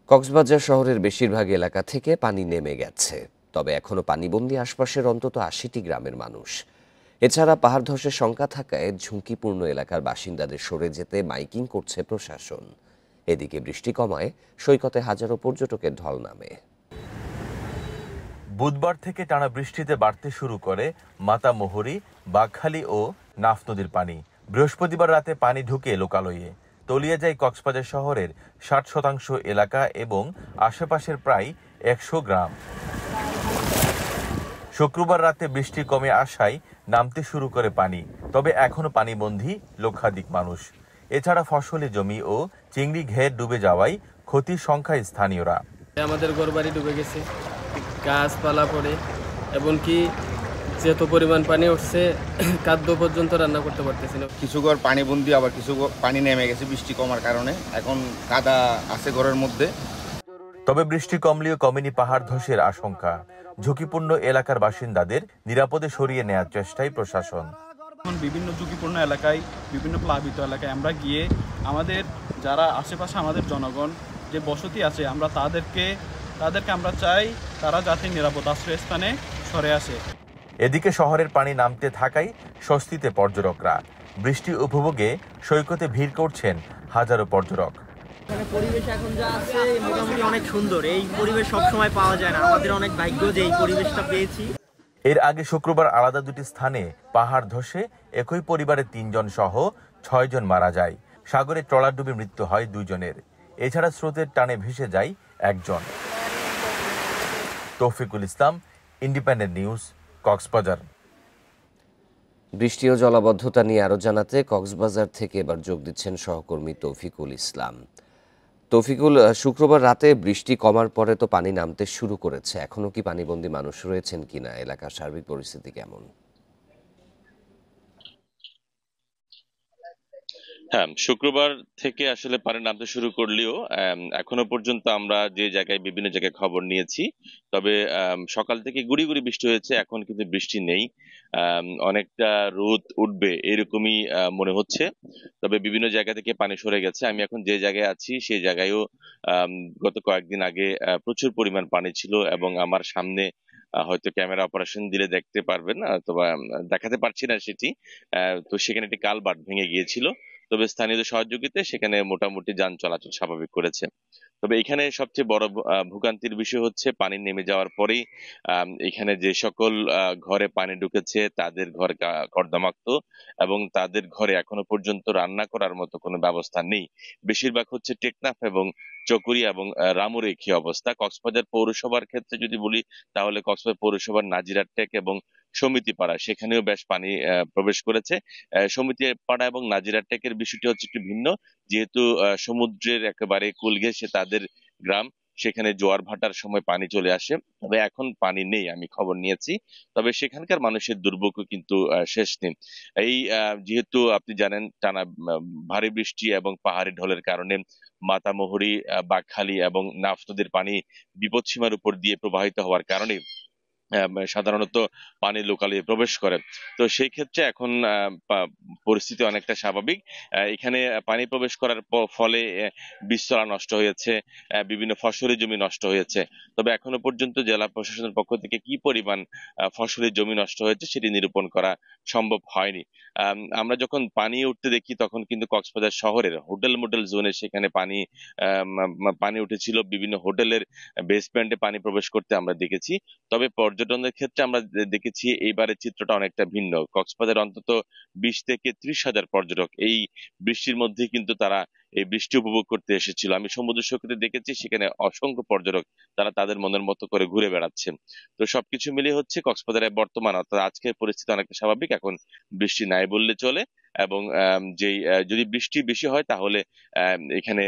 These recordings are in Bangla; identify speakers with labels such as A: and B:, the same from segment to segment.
A: কক্সবাজার শহরের বেশিরভাগ এলাকা থেকে পানি নেমে গেছে, তবে এখনো পানিবন্দী আশপাশের অন্তত ৮০টি গ্রামের মানুষ। এছাড়া পাহাড় ধসের শঙ্কা থাকায় ঝুঁকিপূর্ণ এলাকার বাসিন্দাদের সরে যেতে মাইকিং করছে প্রশাসন। এদিকে বৃষ্টি কমায় সৈকতে হাজারো পর্যটকের ঢল নামে।
B: বুধবার থেকে টানা বৃষ্টিতে বাড়তে শুরু করে মাতামুহুরী, বাঘখালী ও নাফ নদীর পানি। বৃহস্পতিবার রাতে পানি ঢুকে লোকালয়ে তলিয়ে যায় কক্সবাজার শহরের ৬০% এলাকা এবং আশেপাশের প্রায় ১০০ গ্রাম। শুক্রবার রাতে বৃষ্টি কমে আসায় নামতে শুরু করে পানি, তবে এখনো পানিবন্দী লক্ষাধিক মানুষ। এছাড়া ফসলি জমি ও চিংড়ি ঘের ডুবে যাওয়ায় ক্ষতির সংখ্যায় স্থানীয়রা।
C: আমাদের ঘরবাড়ি ডুবে গেছে, গাছপালা পড়ে, এমনকি যেত পরিমাণ পানি উঠছে খাদ্য পর্যন্ত রান্না করতে পারতেছি না।
D: কিছু ঘর পানিবন্দী, আবার কিছু পানি নেমে গেছে বৃষ্টি কমার কারণে, এখন কাদা আছে ঘরের মধ্যে।
B: তবে বৃষ্টি কমলেও কমেনি পাহাড় ধসের আশঙ্কা। ঝুঁকিপূর্ণ এলাকার বাসিন্দাদের নিরাপদে সরিয়ে নেওয়ার চেষ্টায় প্রশাসন।
E: বিভিন্ন ঝুঁকিপূর্ণ এলাকায়, বিভিন্ন প্লাবিত এলাকায় আমরা গিয়ে আমাদের যারা আশেপাশে আমাদের জনগণ যে বসতি আছে, আমরা তাদেরকে আমরা চাই তারা যাতে নিরাপদ আশ্রয়স্থানে সরে আসে।
B: এদিকে শহরের পানি নামতে থাকায় স্বস্তিতে পর্যটকরা। বৃষ্টি উপভোগে সৈকতে ভিড় করছেন হাজারো পর্যটক।
F: পরিবেশ এখন যা আছে মোটামুটি অনেক সুন্দর। এই পরিবেশ সবসময় পাওয়া যায় না, আমাদের অনেক ভাগ্য যে এই পরিবেশটা পেয়েছি।
B: এর আগে শুক্রবার আলাদা দুটি স্থানে পাহাড় ধসে একই পরিবারের ৩ জন সহ ৬ জন মারা যায়। সাগরে ট্রলার ডুবে মৃত্যু হয় ২ জনের। এছাড়া স্রোতের টানে ভেসে যায় ১ জন। তৌফিকুল ইসলাম, ইন্ডিপেন্ডেন্ট নিউজ, কক্সবাজার।
A: বৃষ্টি ও জলাবদ্ধতা নিয়ে আরও জানাতে কক্সবাজার থেকে এবার যোগ দিচ্ছেন সহকর্মী তৌফিকুল ইসলাম। তৌফিকুল, শুক্রবার রাতে বৃষ্টি কমার পরে তো পানি নামতে শুরু করেছে, এখনো কি পানিবন্দী মানুষ রয়েছেন কিনা? এলাকার সার্বিক পরিস্থিতি কেমন?
G: হ্যাঁ, শুক্রবার থেকে আসলে পানি নামতে শুরু করলেও এখনো পর্যন্ত আমরা যে জায়গায় বিভিন্ন জায়গায় খবর নিয়েছি, তবে সকাল থেকে গুড়ি গুড়ি বৃষ্টি হয়েছে, এখন কিন্তু বৃষ্টি নেই। অনেকটা রোদ উঠবে এরকমই মনে হচ্ছে, তবে বিভিন্ন জায়গা থেকে পানি সরে গেছে। আমি এখন যে জায়গায় আছি সেই জায়গায়ও গত কয়েকদিন আগে প্রচুর পরিমাণ পানি ছিল, এবং আমার সামনে হয়তো ক্যামেরা অপারেশন দিলে দেখতে পারবেন, অথবা দেখাতে পারছি না সেটি। তো সেখানে একটি কালভার্ট ভেঙে গিয়েছিল, তবে স্থানীয়দের সহযোগিতায় সেখানে মোটামুটি যান চলাচল স্বাভাবিক করেছে। তবে এখানে সবচেয়ে বড় ভোগান্তির বিষয় হচ্ছে পানি নেমে যাওয়ার পরেই এখানে যে সকল ঘরে পানি ঢুকেছে তাদের ঘর কর্দমাক্ত, এবং তাদের ঘরে এখনো পর্যন্ত রান্না করার মতো কোনো ব্যবস্থা নেই। বেশিরভাগ হচ্ছে টেকনাফ এবং চকরিয়া এবং রামুরে কি অবস্থা। কক্সবাজার পৌরসভার ক্ষেত্রে যদি বলি, তাহলে কক্সবাজার পৌরসভার নাজিরাটেক এবং সমিতি পাড়া, সেখানেও বেশ পানি প্রবেশ করেছে। সমিতি পাড়া এবং নাজিরাটেকের বিষয়টি হচ্ছে একটু ভিন্ন, যেহেতু সমুদ্রের একেবারে কূল ঘেঁষে তাদের গ্রাম, সেখানে জোয়ার ভাটার সময় পানি চলে আসে। তবে এখন পানি নেই, আমি খবর নিয়েছি। তবে সেখানকার মানুষের দুর্ভোগ কিন্তু শেষ নেই। এই যেহেতু আপনি জানেন টানা ভারী বৃষ্টি এবং পাহাড়ি ঢলের কারণে মাতামুহুরী, বাঘখালী এবং নাফ নদীর পানি বিপদসীমার উপর দিয়ে প্রবাহিত হওয়ার কারণে সাধারণত পানি লোকালয়ে প্রবেশ করে। তো সেই ক্ষেত্রে এখন পরিস্থিতি অনেকটা স্বাভাবিক। এখানে পানি প্রবেশ করার ফলে বীজতলা নষ্ট হয়েছে, বিভিন্ন ফসলি জমি নষ্ট হয়েছে। তবে এখনো পর্যন্ত জেলা প্রশাসনের পক্ষ থেকে কি পরিমাণ ফসলি জমি নষ্ট হয়েছে সেটি নিরূপণ করা সম্ভব হয়নি। আমরা যখন পানি উঠতে দেখি তখন কিন্তু কক্সবাজার শহরের হোটেল মোটেল জোনে সেখানে পানি উঠেছিল, বিভিন্ন হোটেলের বেসমেন্টে পানি প্রবেশ করতে আমরা দেখেছি। তবে পর্যটনের ক্ষেত্রে আমরা দেখেছি এইবারের চিত্রটা অনেকটা ভিন্ন। কক্সবাজার অন্তত ২০ থেকে ৩০ হাজার পর্যটক এই বৃষ্টির মধ্যে কিন্তু তারা এই বৃষ্টি উপভোগ করতে এসেছিল। আমি সমুদ্র সৈকতে দেখেছি সেখানে অসংখ্য পর্যটক, তারা তাদের মনের মতো করে ঘুরে বেড়াচ্ছে। তো সবকিছু মিলিয়ে হচ্ছে কক্সবাজারের বর্তমান অর্থাৎ আজকের পরিস্থিতি অনেকটা স্বাভাবিক, এখন বৃষ্টি নাই বললে চলে। এবং যেই যদি বৃষ্টি বেশি হয় তাহলে এখানে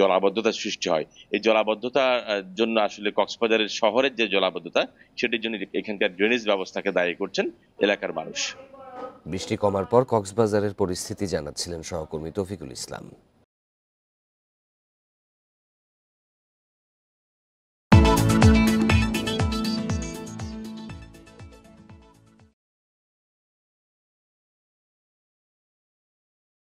G: জলাবদ্ধতার সৃষ্টি হয়। এই জলাবদ্ধতার জন্য আসলে কক্সবাজারের শহরের যে জলাবদ্ধতা, সেটির জন্য এখানকার ড্রেনেজ ব্যবস্থাকে দায়ী করছেন এলাকার মানুষ।
A: বৃষ্টি কমার পর কক্সবাজারের পরিস্থিতি জানাচ্ছিলেন সহকর্মী তৌফিকুল ইসলাম।